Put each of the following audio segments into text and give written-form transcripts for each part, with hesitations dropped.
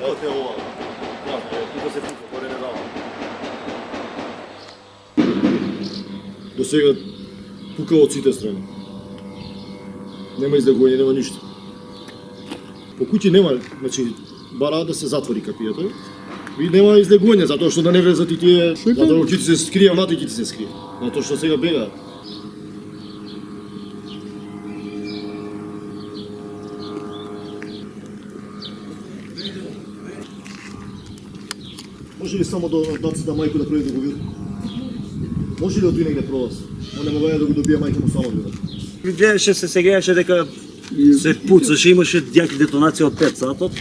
Evo te ovo. Тука се пука, горе не дава. До сега пука од сите страни. Нема излегување, нема ништо. По куќи нема, значи, бара да се затвори капијата. И нема излегување, затоа што да не влезат и тие, затоа ќе ти се скрие, внатре ќе ти се скрие. Затоа што сега бега. Може ли само до нацата мајко да пројде да го види? Може ли оттуј негде пролаз? Он не мога да го добија мајка му само види. Гледаше се, се гледаше дека се пуцаше, имаше јаки детонации од 5 сатот.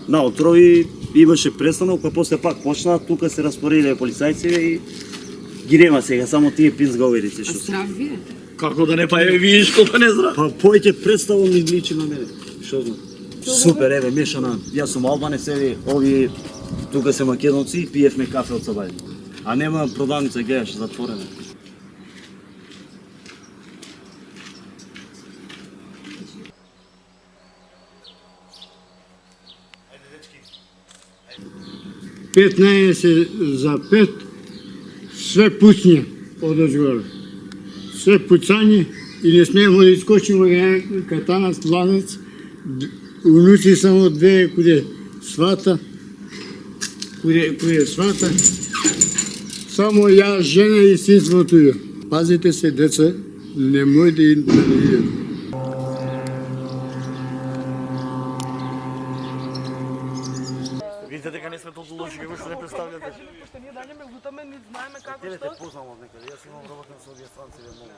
Наутро и имаше престанал, па после пак почна, тука се распоределија полицајци и ги нема сега, само тие пинзговерици што. А здрав ви е? Како да не, па еве видиш колку не здрав. Па појќе представом ми личи на мене. Што знам? Супер, еве мешана. Јас сум албанец, еве ови тука се македонци и пиевме кафе од сабаје. А нема продавница, гледаш, затворена. Петнаесет за 5, све пуцње одозгоре. Све пуцање и не смееме да искочиме катанас, ланец, унуци само две куде свата, куде свата. Само ја, жена и синството ја. Пазите се, деца, немој да идете. Видите дека не сме толку лоши како што не представljате. Што ние даѓаме лутаме, не знаеме како Тебе што. те познам од некаде. Јас имам работен со овие странци ве многу.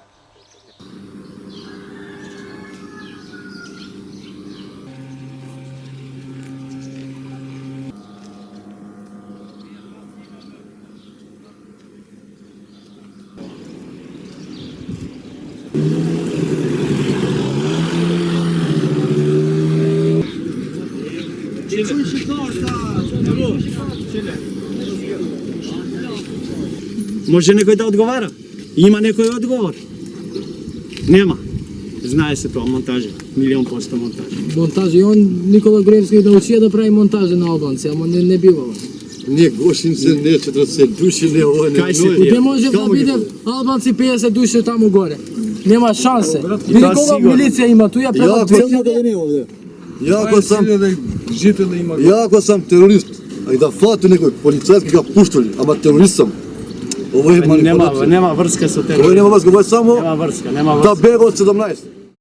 Може некој да одговара? Има некој одговор? Нема. Знае се тоа монтажа. 100% монтажа. Монтажи. И он Никола Груевски да учија да прави монтажа на албанци, ама не бивало. Не гошим се, не 40 души, не ова, не Куде може да биде албанци 50 души таму горе? Нема шансе. Види колку милиција има туја према 2000. Јако сам терорист, а и да фати некој полицајски га пуштали, ама терорист сам. Ова е манипулација. Нема врска со тебе. Ова нема врска, ова е само Нема врска, нема да врска. бега од 17.